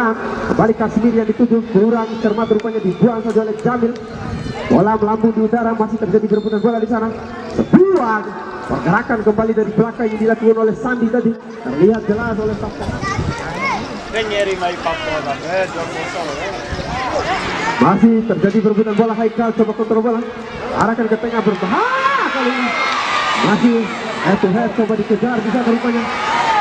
Rian, kembali Kasmir yang dituju, kurang cermat rupanya, dibuang saja oleh Jamil. Bola melambung di udara, masih terjadi berebutan bola di sana. Sebuah pergerakan kembali dari belakang yang dilakukan oleh Sandi tadi, terlihat jelas oleh Sabta. Masih terjadi berebutan bola. Haikal coba kontrol bola, arahkan ke tengah, berbahaya kali ini. Masih head to head, coba dikejar bisa rupanya.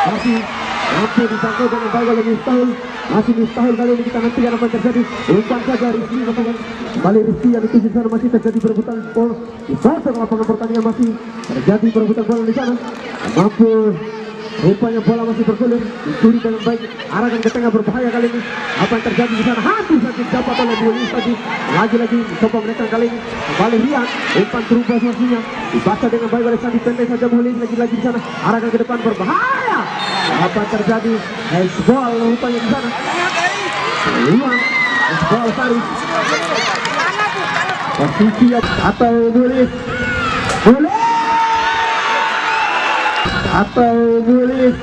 Masih mampu disangkut dengan baik oleh Miftahul. Masih Miftahul kali ini, kita nantikan apa yang terjadi. Umpan saja Rizky, kembali Rizky yang dituju sana. Masih terjadi berebutan bola di pasar lapangan pertandingan, masih terjadi berebutan bola di sana. Mampu rupanya bola masih bergulir, dicuri dengan baik, arahkan ke tengah, berbahaya kali ini. Apa yang terjadi di sana? Hampir saja dapat oleh Mulis tadi. Lagi-lagi mencoba mereka kali ini. Kembali Rian, umpan berubah suasanya, dibaca dengan baik oleh Sandi, pendek saja Mulis lagi-lagi di sana. Arahkan ke depan, berbahaya. Apa yang terjadi? Hezbol rupanya di sana. Rian, Hezbol Sari. Posisi atau Mulis. Mulis. Atau Mulis.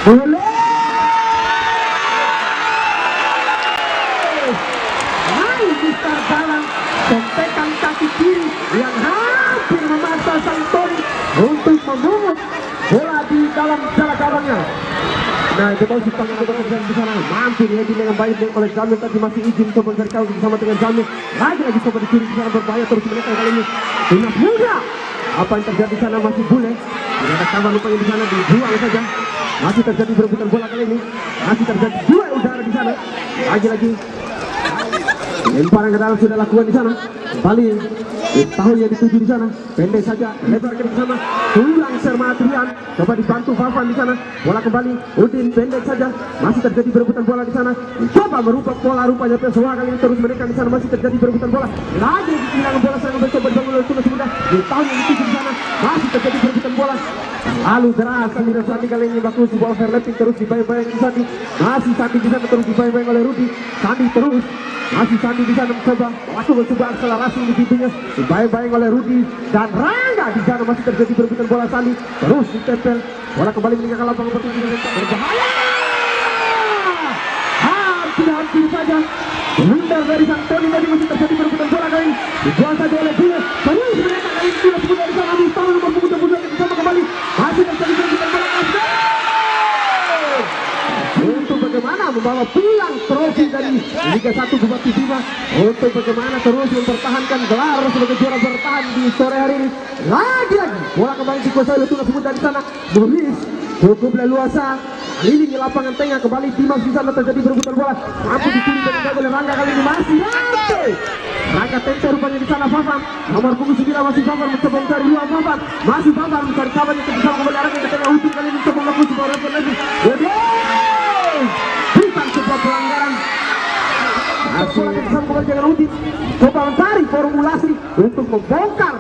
Mulis. Main di start dalam, contekan kaki kiri yang hampir memaksa Santoni untuk memungut bola di dalam jalan gawangnya. Nah, itu baru Jepang yang bekerja di sana, mampu dihenti dengan baik oleh Jamil tadi. Masih izin coba mencari kau bersama dengan Jamil. Lagi-lagi coba dicuri di sana, berbahaya terus mereka kali ini. Timnas muda. Apa yang terjadi di sana? Masih Bule. Tidak ada kawan lupanya di sana, dibuang saja. Masih terjadi berebutan bola kali ini. Masih terjadi duel udara di sana. Lagi-lagi lemparan ke dalam sudah lakukan di sana. Kembali tahun yang dituju di sana, pendek saja, lebar ke sana. Pulang Serma Trian, coba dibantu Fafan di sana. Bola kembali, Udin pendek saja. Masih terjadi berebutan bola di sana. Coba merubah pola rupanya Pessoa kali ini, terus mereka di sana. Masih terjadi berebutan bola. Lagi kehilangan bola, saya mencoba dibangun oleh Tunas Muda. Di tahun yang dituju di sana, masih terjadi berebutan bola. Lalu deras Samira Sandi kali ini, baku sebuah overlapping terus dibayang-bayang di Sandi. Masih Sandi di sana, terus dibayang-bayang oleh Rudi. Sandi terus. Masih Sandi di sana mencoba lakukan sebuah akselerasi di pintunya, dibayang-bayang oleh Rudi dan Rangga di sana. Masih terjadi berebutan bola. Sandi terus ditempel, bola kembali meninggalkan lapangan pertandingan, berbahaya. Hampir saja blunder dari Santoni tadi. Masih terjadi berebutan bola kali ini, dibuang saja oleh Bule. Terus mereka kali ini sudah sebuah dari sana. Miftahul nomor punggung yang bersama kembali. Masih terjadi berebutan bola untuk bagaimana membawa pulang trofi dari Liga 1 Bupati Bima, untuk bagaimana terus mempertahankan gelar sebagai juara bertahan di sore hari ini. Lagi-lagi bola kembali dikuasai oleh Tunas Muda di sana. Mulis cukup leluasa keliling di lapangan tengah, kembali Dimas di sana. Terjadi berebutan bola, mampu dicuri dengan baik oleh Rangga kali ini. Masih Rangga tempe rupanya di sana. Fafan nomor punggung 9 masih Fafan mencoba mencari ruang. Fafan masih Fafan mencari kawan yang bersama kembali, arahnya ke tengah. Udin kali ini mencoba melakukan sebuah respon lagi. Bukan sebuah pelanggaran. Bola bersama kembali dengan Udin, coba mencari formulasi untuk membongkar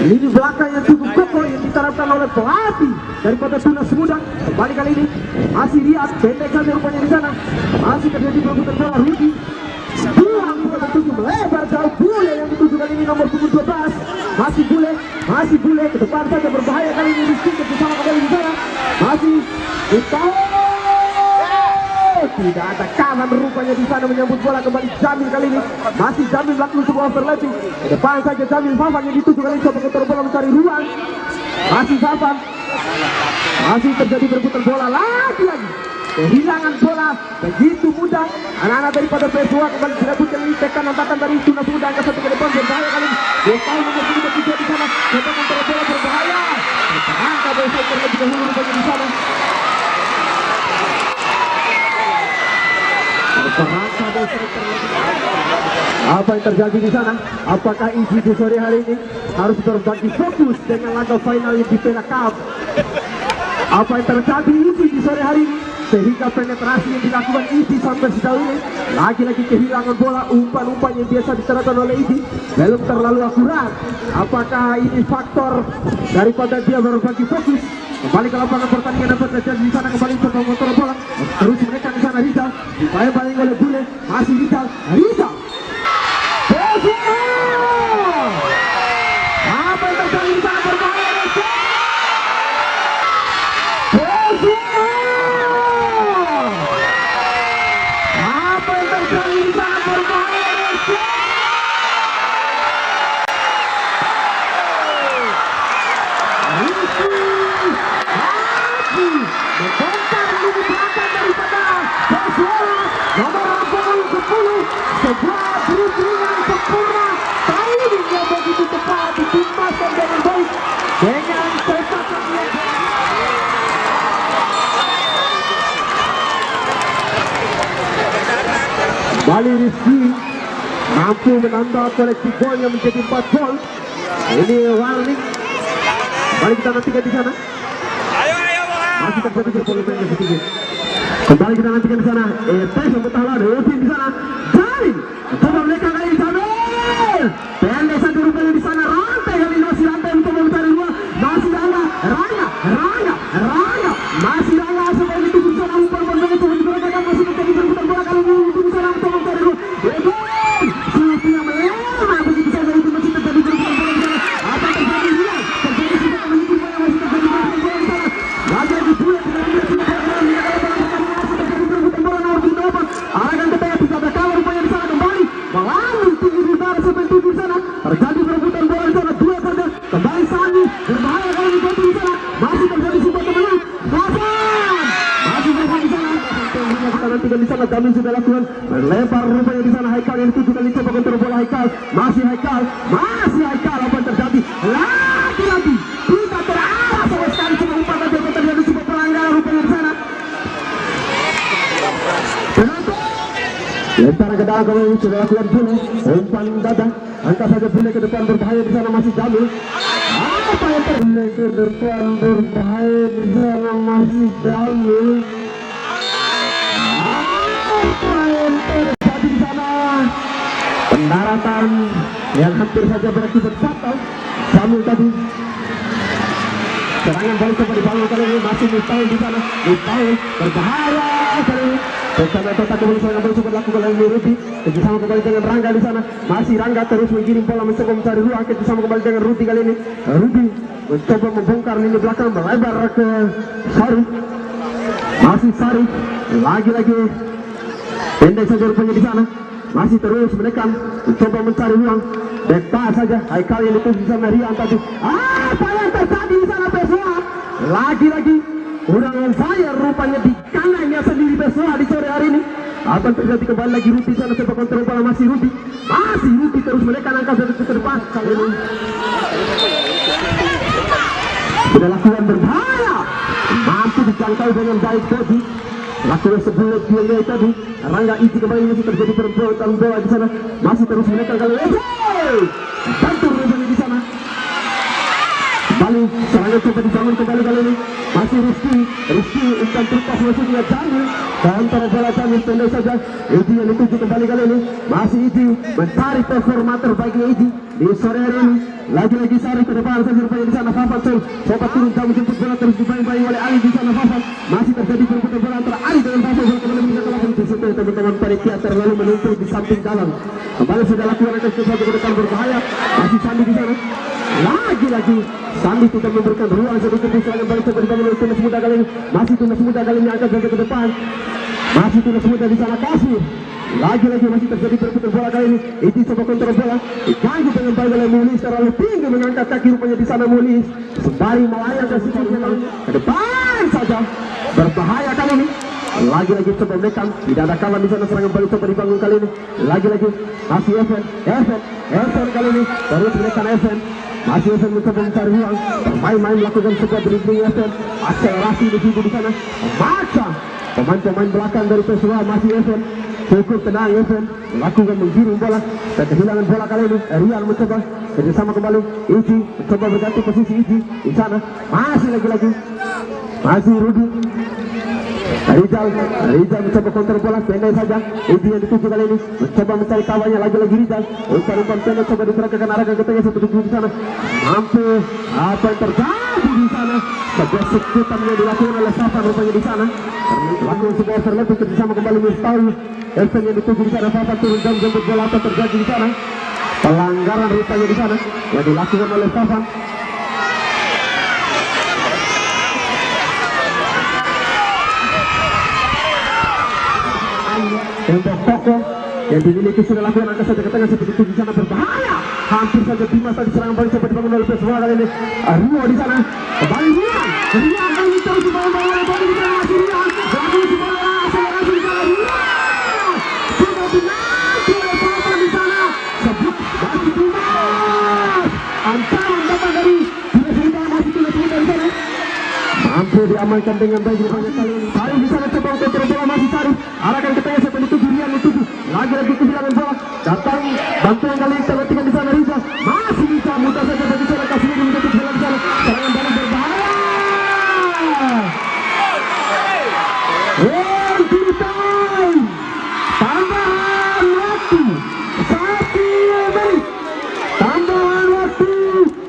lini belakang yang cukup kokoh yang diterapkan oleh pelatih daripada Tunas Muda. Kembali kali ini masih Riyad, pendek saja rupanya di sana. Masih terjadi berebutan bola. Rudi buang bola tertuju melebar jauh. Bule yang dituju kali ini nomor punggung 12. Masih Bule ke depan saja, berbahaya kali ini. Rizky bersama kembali di sana. Masih tidak ada kawan rupanya di sana menyambut bola. Kembali Jamil kali ini, masih Jamil melakukan sebuah overlapping ke depan saja. Jamil, Fafan yang dituju kali ini coba kontrol bola mencari ruang. Masih Fafan, masih terjadi berebutan bola. Lagi-lagi kehilangan bola begitu mudah. Anak-anak daripada Pessoa kembali direbutkan ini. Tekan dari Tunas Muda angka 1 ke depan, berbahaya kali ini. Desa nomor 3 di sana, coba kontrol bola, berbahaya. Angka Besok terlebih dahulu rupanya di sana. Apa yang terjadi di sana? Apakah Isi di sore hari ini harus berbagi fokus dengan laga final di Piala Cup? Apa yang terjadi Isi di sore hari ini sehingga penetrasi yang dilakukan Isi sampai sejauh ini lagi-lagi kehilangan bola? Umpan-umpan yang biasa diterapkan oleh Isi belum terlalu akurat. Apakah ini faktor daripada dia berbagi fokus? Kembali ke lapangan pertandingan, apa terjadi di sana? Kembali ke motor bola, terus mereka di sana. Rizal dibayang-bayang oleh Bule, masih Rizal. Apa yang terjadi di sana? Berbahaya. Kembali Rizky mampu menambah koleksi golnya menjadi 4 gol. Ini warning. Kembali kita nantikan di sana. Masih terjadi perpuluhan sedikit. Kembali kita nantikan di sana. Tes bertahan Rutin di sana. Jalin. Coba mereka kali di sana. Pendek satu rupanya di sana. Rantai kali ini masih rantai untuk mencari ruang. Masih Rangga. Masih Rangga sebagai itu bisa umpan dengan coba digerakkan masih terjadi perputaran bola kali ini itu bisa untuk mencari ruang. Supinya meleleh begitu saja itu masih terjadi perputaran bola di sana. Apa terjadi dia? Terjadi sudah mengikuti bola masih terjadi perputaran bola di sana. Lagi dua dengan arahkan ke tengah bisa ada kalah rupanya di sana kembali melalui tinggi di utara seperti di sana terjadi perebutan bola di sana dua saja kembali Sani berbahaya kalau dibantu di sana masih terjadi sebuah kemenangan masih bermain di sana kita nantikan di sana kami sudah lakukan melempar rupanya di sana Haikal yang dituju kali coba kontrol bola Haikal masih Haikal apa yang terjadi lagi kita terarah sama sekali cuma umpan saja terjadi sebuah pelanggaran rupanya di sana. Lemparan ke dalam kami sudah lakukan Bule umpan dada angkat saja Bule ke depan berbahaya di sana masih Jamil apa yang Bule ke depan berbahaya di sana masih Jamil apa yang terjadi di sana pendaratan yang hampir saja berakibat fatal Jamil tadi serangan balik coba dibangun kali ini masih Mustahil di sana Mustahil berbahaya kali ini bersama Tota kembali serangan balik coba dilakukan oleh Rudi kerjasama kembali dengan Rangga di sana masih Rangga terus menggiring bola mencoba mencari ruang kerjasama kembali dengan Rudi kali ini Rudi mencoba membongkar lini belakang melebar ke Sari masih Sari lagi-lagi pendek saja rupanya di sana masih terus menekan mencoba mencari ruang bebas saja Haikal yang dituju di sana Rian tadi apa yang terjadi di sana Pessoa lagi-lagi udah on fire rupanya di kanannya sendiri Pessoa di sore hari ini apa yang terjadi kembali lagi Rudi di sana coba kontrol bola masih Rudi terus menekan angka dari ke depan kali ini sudah lakukan berbahaya mampu dijangkau dengan baik Bodi lakukan sebelum dia tadi Rangga Iji kembali masih terjadi perbuatan bola di sana masih terus menekan kali ini bantu rupanya di sana kembali serangan coba dibangun kembali kali ini masih Rizky umpan terpas maksudnya Jamil antara bola Jamil pendek saja Iji yang dituju kembali kali ini masih Iji mencari performa terbaiknya Iji di sore hari ini lagi-lagi Sari ke depan saja rupanya di sana Fafan coba turun jauh jemput bola terus dibayang-bayang oleh Ali di sana Fafan masih terjadi perbuatan bola antara Ali dengan Fafan kembali bisa kalah di situ teman-teman panitia terlalu menuntut di samping dalam kembali sudah lakukan atas sesuatu ke depan berbahaya masih Sandi di sana lagi-lagi Sandi tidak memberikan ruang sedikit di serangan balik coba dibangun oleh Tunas Muda kali ini masih Tunas Muda kali ini angkat saja ke depan masih Tunas Muda di sana kasih lagi-lagi masih terjadi perputaran bola kali ini Iti coba kontrol bola diganggu dengan baik oleh Mulis terlalu tinggi mengangkat kaki rupanya di sana Mulis sembari melayang ke depan saja berbahaya kali ini lagi-lagi coba menekan tidak ada kawan di sana serangan balik coba dibangun kali ini lagi-lagi masih Evan kali ini terus menekan Evan masih Evan mencoba mencari ruang bermain-main melakukan sebuah dribbling Evan akselerasi di situ di sana macam pemain-pemain belakang dari Pessoa masih Evan cukup tenang Evan melakukan menggiring bola dan kehilangan bola kali ini Rian mencoba kerjasama kembali Iji mencoba berganti posisi Iji di sana masih lagi-lagi masih Rudi Rizal mencoba kontrol bola pendek saja Iji yang dituju kali ini mencoba mencari kawannya lagi-lagi Rizal umpan pendek coba diserahkan arahkan ke tengah seperti di sana mampu apa yang terjadi di sana sebuah sekutan yang dilakukan oleh Safan rupanya di sana lakukan sebuah overlapping kerjasama kembali Mustahil Elfen yang dituju di sana Safan turun jam jemput bola apa terjadi di sana pelanggaran rupanya di sana yang dilakukan oleh Safan untuk Koko yang dimiliki sudah lakukan angka saja ke tengah seperti itu di sana berbahaya hampir saja Dimas tadi serangan balik seperti dibangun oleh Pessoa kali ini Rio di sana kembali Rian kali ini terus dibangun oleh Bodi di sana masih Rian bagus di bola akselerasi di sana Rian sudah dinanti oleh Papa di sana sebut masih Dimas ancaman datang dari Dimas masih Dimas di sana mampu diamankan dengan baik rupanya kali ini Sarif di sana coba untuk terbola masih Sarif arahkan ke tengah seperti itu Rian dituju lagi-lagi datang bantuan kali terhentikan di sana Riza masih bisa mudah saja bagi seorang Kasmini menjadi bola di sana serangan balik berbahaya. Tambahan waktu 1 menit. Tambahan waktu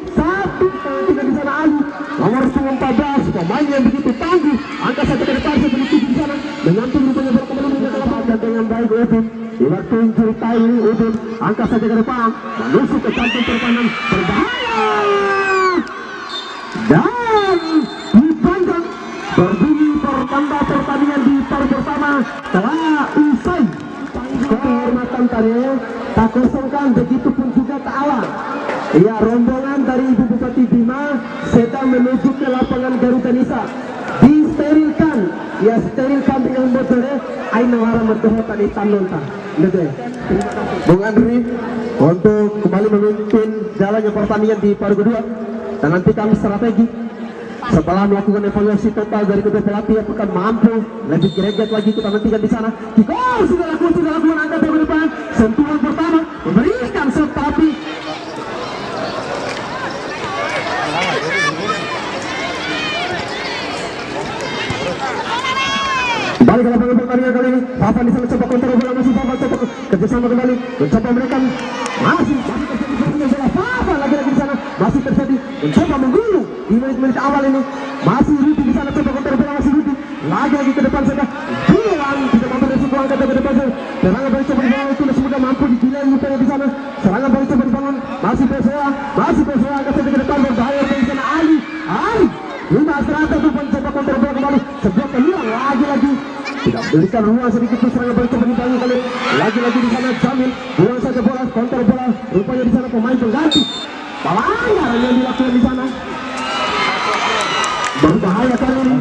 1 terhentikan di sana Ali nomor 14 pemain yang begitu tangguh angkat saja ke depan sebelum di sana menyantum rupanya bola kembali menjadi dengan baik Udin. Di waktu injury time ini Udin angkat saja ke depan menusuk ke jantung pertahanan berbahaya dan dipanjang berbunyi pertanda pertandingan di paruh pertama telah usai. Kehormatan tadi tak kosongkan, begitupun juga ke alam. Ya, rombongan dari Ibu Bupati Bima sedang menuju ke lapangan Garuda Nisa. Disterilkan, ya sterilkan dengan motornya. Aina warang berdoa di tanonta. Bung Andri untuk kembali memimpin jalannya pertandingan di paruh kedua. Dan nanti kami strategi setelah melakukan evaluasi total dari kedua pelatih apakah mampu lebih greget lagi kita nantikan di sana. Kiko sudah lakukan angkat dari depan. Sentuhan pertama memberikan shot tapi balik ke lapangan pertandingan kali ini. Papa di sana coba kontrol bola masih Papa coba kerjasama kembali mencoba mereka masih terjadi bola Papa lagi-lagi di sana masih terjadi mencoba menggulung di menit-menit awal ini masih Rudy di sana coba kontrol bola masih Rudy lagi-lagi ke depan saja bilang tidak mampu dari sebuah angkat ke depan saja serangan balik coba dibangun itu sudah mampu dibilang lupanya di sana serangan balik coba dibangun masih Pessoa angkat saja ke depan berbahaya di sana Ali 500 itu mencoba kontrol bola kembali sebuah peluang lagi-lagi tidak berikan ruang sedikit pun serangan balik coba dibangun kali lagi-lagi di sana Jamil buang saja bola kontrol bola rupanya di sana pemain pengganti pelanggaran yang dilakukan di sana berbahaya kali ini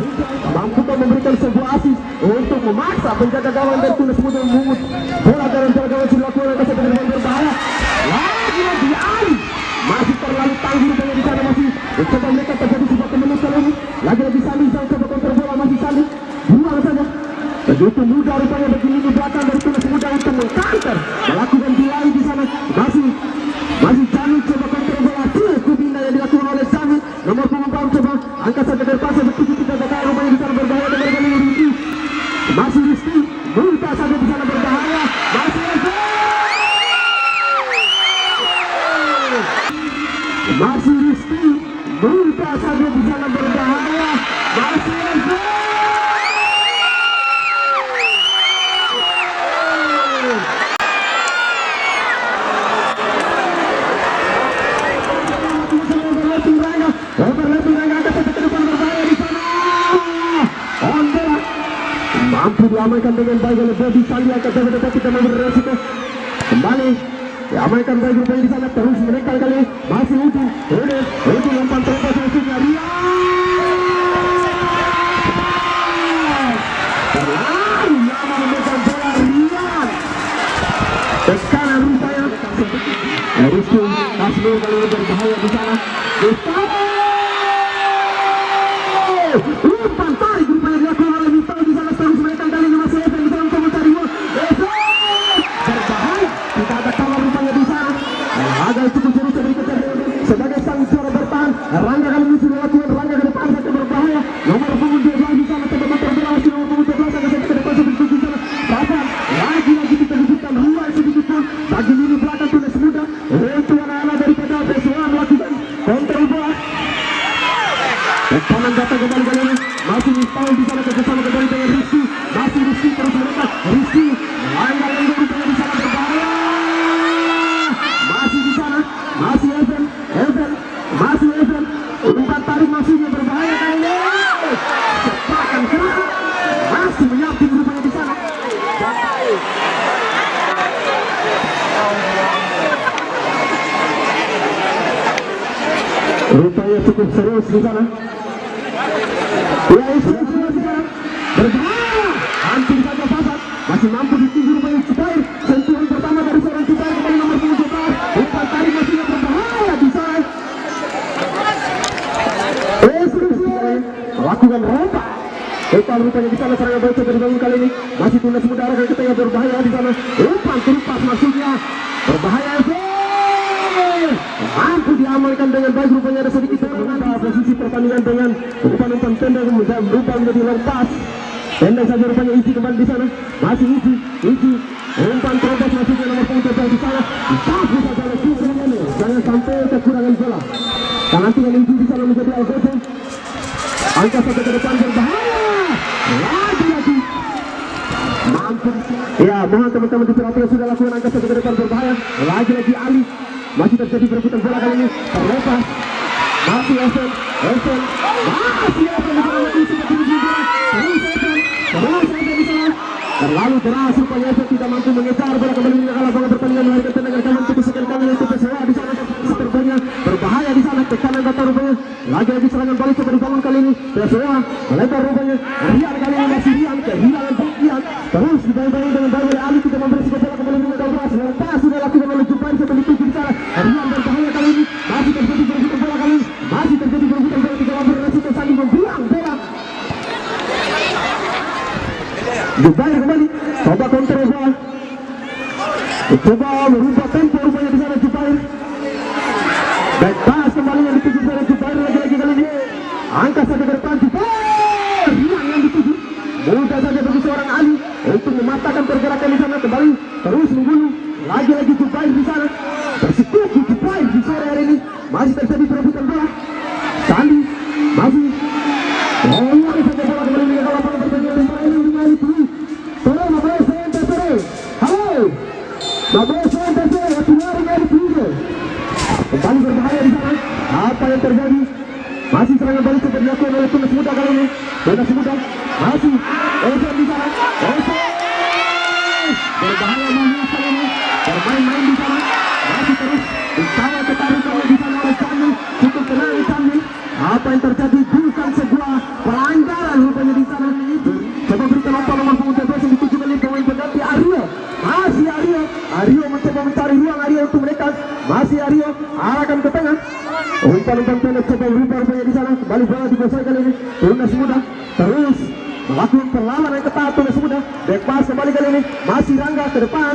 mampukah memberikan sebuah asis untuk memaksa penjaga gawang dari Tunas Muda memungut bola dari penjaga gawang sudah lakukan dengan berbahaya lagi-lagi Ali masih terlalu tangguh rupanya di sana masih mencoba mereka terjadi sebuah kemenangan kali ini lagi-lagi Sandi sang coba kontrol bola masih Sandi buang saja begitu mudah rupanya begini di belakang dari Tunas Muda untuk mengcounter melakukan delay di sana masih Jamil coba kontrol bola cukup indah yang dilakukan oleh Jamil nomor 24 coba angkat saja dari pasar begitu tidak ada rupanya di sana berbahaya dengan kali Rizky masih Rizky mudah saja di sana berbahaya masih Rizky mudah saja di sana berbahaya masih mampu diamankan dengan baik oleh Bobby Sandi angkat dari depan kita memberi resiko kembali diamankan baik rupanya di sana terus mereka kali masih Udin lompat terlepas maksudnya Rian terlalu lama memegang bola Rian tekanan rupanya Rizky Kasmir kali ini berbahaya di sana umpan tarik rupanya dilakukan oleh Miftah di sana terus mereka kali ini masih Evan di sana untuk mencari gol berbahaya tidak ada kalah rupanya di sana agak cukup serius berikutnya sebagai sang juara bertahan Rangga kali ini sudah lakukan Rangga ke depan saja berbahaya nomor 12 di sana coba terbelah masih nomor 12 agak saja ke depan sedikit di sana Bapak lagi-lagi kita butuhkan ruang sedikit pun bagi lini belakang Tunas Muda untuk anak-anak daripada Pessoa melakukan kontrol bola kanan datang kembali kali ini masih Miftah di sana kerjasama kembali dengan Rizky masih Rizky terus mereka Rizky lain-lain rupanya di sana berbahaya masih di sana masih Evan masih Evan umpan tarik masihnya berbahaya kali ini sepakan keras masih menyamping rupanya di sana rupanya cukup serius di sana ya itu berbahaya hampir saja Fasad masih mampu ditinggi rupanya Cipair sentuhan pertama dari seorang Cipair kembali nomor 17 umpan tarik masih berbahaya di sana melakukan rompak Umpan rupanya di sana serangan balik coba dibangun kali ini. Masih Tunas Muda arahkan ke tengah berbahaya di sana. Umpan terupas maksudnya. Berbahaya mampu diamalkan dengan baik rupanya ada sedikit mengubah posisi pertandingan dengan umpan-umpan pendek berubah menjadi long pass. Pendek saja rupanya isi kembali di sana. Masih isi umpan terobos maksudnya nomor punggung di sana. Tapi saja oleh Kibrangano. Jangan sampai kekurangan bola. Tangan tinggal isi di sana menjadi Algojo. Angka satu ke depan berbahaya. Lagi. Mampu. Ya, mohon teman-teman diperhatikan sudah lakukan angka satu ke depan berbahaya. Lagi Ali. Masih terjadi perebutan bola kali ini. Terlepas. Masih Esen. Masih Esen di sana masih seperti ini. Terus Esen di sana. Terlalu deras rupanya Esen tidak mampu mengejar bola kembali di lapangan pertandingan melarikan tendangan kawan ketusukan kali untuk Persela di sana. Sepertinya berbahaya di sana tekanan datang rupanya. Lagi serangan balik coba dibangun kali ini. Persela melebar rupanya. Rian kali ini masih Rian kehilangan Rian. Terus dibangun dengan baik oleh Ali tidak memberi bola kembali di lapangan. Lepas sudah lakukan oleh Jubair seperti itu di sana. Rian berbahaya kali ini. Masih terjadi perebutan bola kali ini. Masih terjadi perebutan bola di dalam resiko saling membuang bola. Jubair kembali. Coba kontrol bola. Coba merubah tempo rupanya di sana Jubair. Baik pas kembali yang dituju oleh Jubair lagi kali ini. Angka satu ke depan Jubair. Rian yang dituju. Mudah saja bagi seorang Ali untuk mematahkan pergerakan di sana kembali terus membunuh. Lagi Jubair di sana. Bersikuku Jubair di sore hari ini. Masih terjadi perebutan bola. Sandi masih. Lari saja bola kembali di lapangan pertandingan di sana ini itu. Sore Mabel Sente sore. Halo. Mabel Sente sore. Lari itu. Kembali berbahaya di sana. Apa yang terjadi? Masih serangan balik seperti dilakukan oleh Tunas Muda kali ini. Tunas Muda masih Esen di sana. Esen berbahaya manis kali ini. Bermain-main di sana. Masih terus dicawa ketarikannya di sana oleh Candi. Cukup tenang Candi. Apa yang terjadi bukan sebuah pelanggaran rupanya di sana. Coba berikan umpan nomor punggung TPS yang dituju kali pemain pengganti Aryo. Masih Aryo mencoba mencari ruang Aryo untuk mereka. Masih Aryo arahkan ke tengah. Umpan-umpan pendek coba berubah rupanya di sana. Kembali bola dikuasai kali ini. Tunas Muda terus melakukan perlawanan yang ketat. Tunas Muda back pass kembali kali ini. Masih Rangga ke depan.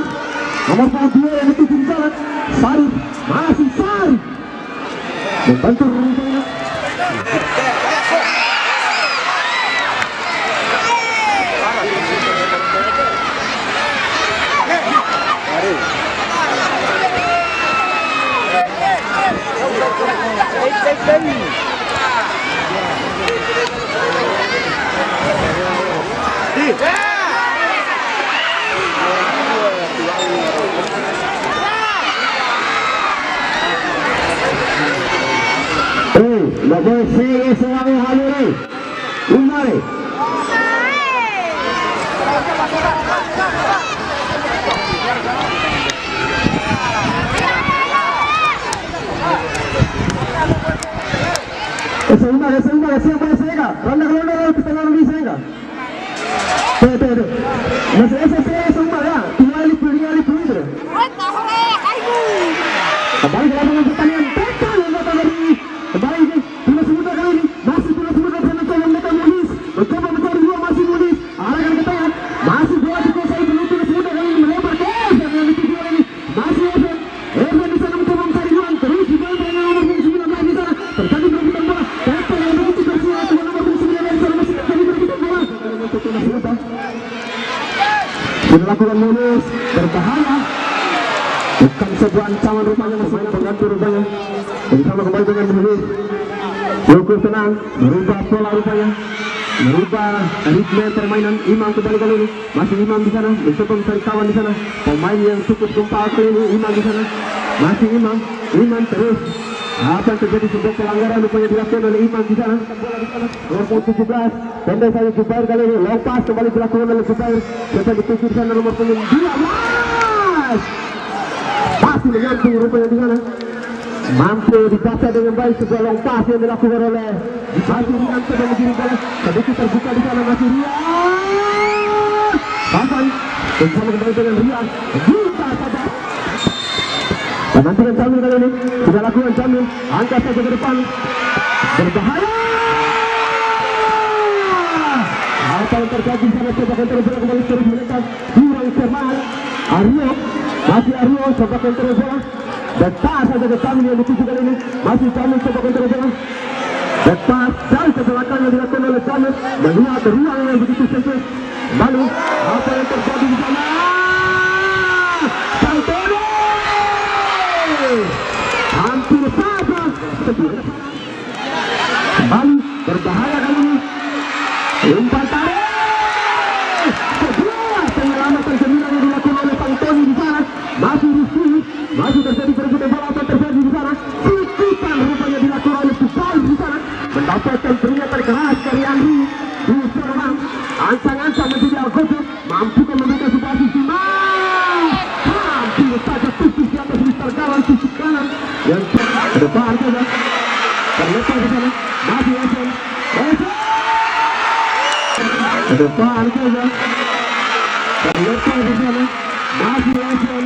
Nomor punggung 2 yang dituju di sana. Sarif masih Sarif membantu rupanya. Nggak boleh saya selalu halure umare sehingga siapa yang saya ronda kita nggak bisa enggak tuh masih saya sehingga ya tinggal itu kembali ke lapangan pertandingan tekan yang datang dari kembali ini Tunas Muda kali ini masih Tunas Muda mencoba menekan Mulis mencoba mencari dua masih Mulis arahkan ke tengah masih bola dikuasai dulu Tunas Muda kali ini melebar ke Evan yang dituju ini masih Evan di sana mencoba mencari ruang terus dibantu dengan nomor 19 di sana terjadi perebutan bola Evan yang begitu bersiap dengan nomor 19 di sana masih terjadi perebutan bola untuk Tunas Muda sudah lakukan Mulis berbahaya bukan sebuah ancaman rupanya masih pengganti rupanya bersama kembali dengan Mulis cukup tenang merubah pola rupanya merubah ritme permainan Imam kembali kali ini masih Imam di sana mencoba mencari kawan di sana pemain yang cukup gempa kali ini Imam di sana masih Imam terus apa yang terjadi sebuah pelanggaran rupanya dilakukan oleh Imam di sana nomor 17 pendek saja Jubair kali ini long pass kembali dilakukan oleh Jubair coba dituju di sana nomor punggung 12 masih mengantung rupanya di sana mampu dibaca dengan baik sebuah long pass yang dilakukan oleh masih Rian coba mengirim bola sedikit terbuka di sana masih Rian Hasan bersama kembali dengan Rian buka saja dan nantikan Jamil kali ini sudah lakukan Jamil angkat saja ke depan berbahaya Apa yang terjadi di sana? Coba kontrol bola kembali terus menekan kurang cermat. Aryo, masih Aryo coba kontrol bola. Depan saja ke Jamil yang dituju kali ini. Masih Jamil coba kontrol bola. Depan dari ke belakang yang dilakukan oleh Jamil. Melihat ruang yang begitu sempit. Lalu apa yang terjadi di sana? Santoro hampir saja kembali berbahaya kali ini. Umpan tarik, sebuah penyelamatan gemilang yang dilakukan oleh Santoni di sana. Masih Rizky, masih terjadi perebutan bola. Apa terjadi di sana? Titipan rupanya dilakukan oleh Subal di sana, mendapatkan peringatan keras dari Andri. Serang ancang-ancang menjadi Algojo, mampu memberikan situasi Simang. Hampir saja tipis di atas Mister Gawan sisi kanan yang ke depan saja. Terlepas di sana, masih Esen. Ke depan saja. Terlepas di sana, masih Esen.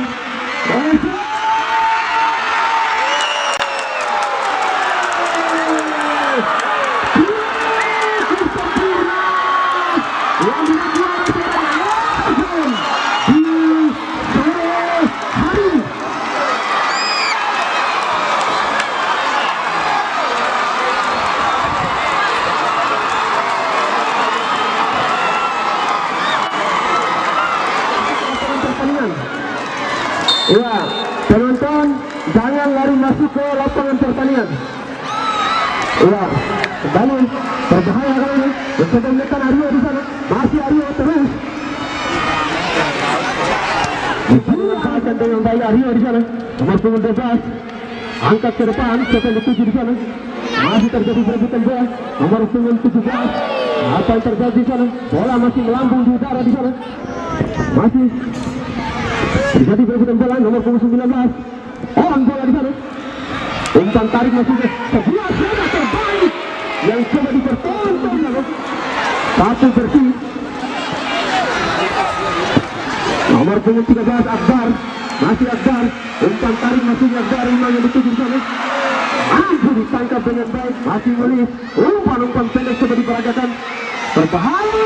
Ya, penonton jangan lari masuk ke lapangan pertandingan. Ya, kembali berbahaya kali ini. Mencoba menekan Aryo di sana. Masih Aryo terus. Dimanfaatkan dengan baik Aryo di sana. Nomor punggung 12 angkat ke depan. Siapa yang dituju di sana? Masih terjadi perebutan bola. Nomor punggung 17. Apa yang terjadi di sana? Bola masih melambung di udara di sana. Masih terjadi perebutan bola. Nomor punggung 19 on bola di sana. Umpan tarik masih sebuah bola terbaik yang coba dipertonton. Satu bersih. Nomor punggung 13 Akbar, masih Akbar. Umpan tarik masih Akbar. Imam yang dituju di sana. Mampu ditangkap dengan baik. Masih Mulis. Umpan pendek coba diperagakan. Berbahaya.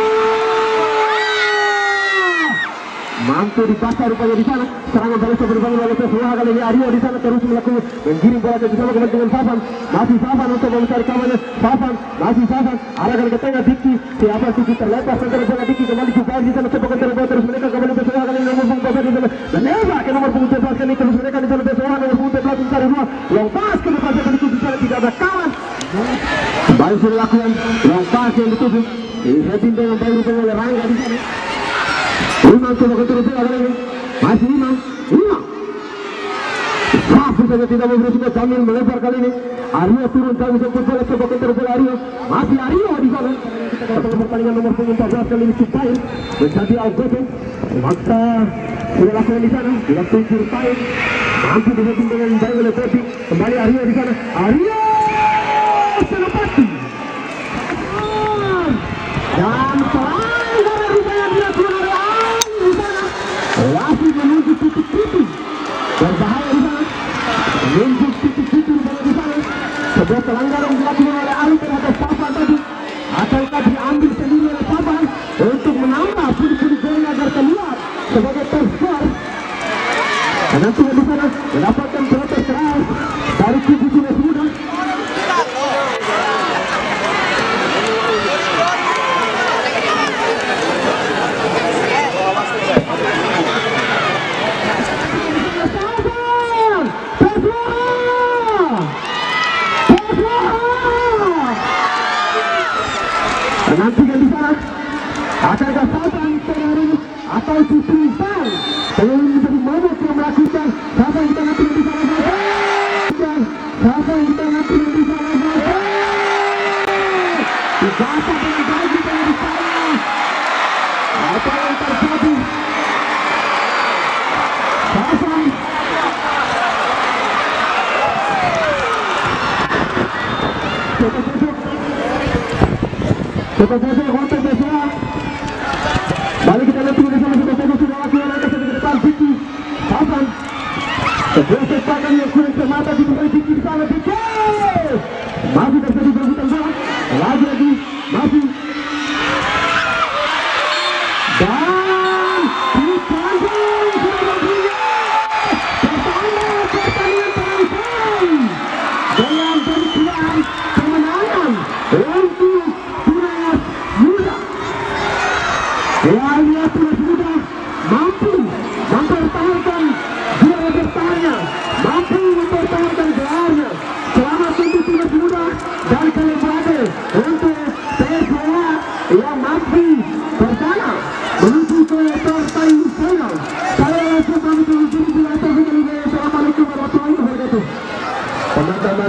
Mampu dibaca rupanya di sana. Serangan balik coba dibangun oleh Pesua kali ini. Aryo di sana terus melakukan menggiring bola ke bersama dengan Safan. Masih Safan untuk mencari kawannya. Safan, masih Safan. Arahkan ke tengah Diki. Siapa Diki terlepas antara bola Diki kembali ke bawah di sana. Coba kontrol bola terus mereka kembali Pesua kali ini. Nomor punggung 12 di sana. Menembak ke nomor punggung 12 kali terus mereka di sana. Pesua nomor punggung 12 mencari ruang. Long pass ke depan yang dituju di sana. Tidak ada kawan. Baru sudah lakukan long pass yang dituju. Diheading dengan baik rupanya oleh Rangga di sana. Imam coba kontrol bola kali ini. Masih Imam. Safu saja tidak mau berusaha. Jamil melebar kali ini. Aryo turun jauh jemput bola. Coba kontrol bola Aryo. Masih Aryo di sana. Kita katakan pertandingan nomor punggung 14 kali ini Supain menjadi Algojo. Memaksa sudah lakukan di sana. Dilakukan Supain. Mampu diheading dengan baik oleh Bobby. Kembali Aryo di sana. Aryo Senopati. Dan pelanggaran rupanya dilakukan oleh Ali di sana. Masih menuju titik-titik. Berbahaya di sana. Menuju titik-titik rupanya di sana. Sebuah pelanggaran dilakukan oleh Ali terhadap Safan tadi. Ataukah diambil sendiri oleh Safan untuk menambah pundi-pundi golnya agar keluar sebagai top skor. Dan nanti di sana mendapatkan protes keras dari kubu Jules Muda. Nantikan di sana akankah Safan terhari atau Suprisan belum menjadi momok yang melakukan. Safan kita nantikan di sana. Safan kita nantikan di sana. Dibaca dengan baik di sana. Apa yang terjadi? Safan Coba saja kontak Pesua. Balik kita lihat di sana. Coba saja sudah lakukan langkah ke depan Diki. Safan. Sebuah sepakan yang kurang semata di kembali Diki di sana. Diki masih terjadi perebutan bola. Lagi masih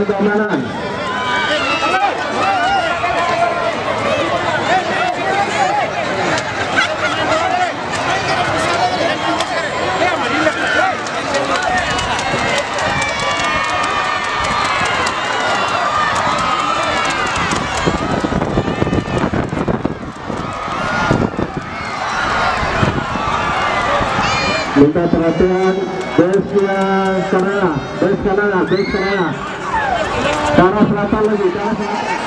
keamanan. Minta perhatian busnya bus kanan, ke arah selatan lagi, ke arah selatan.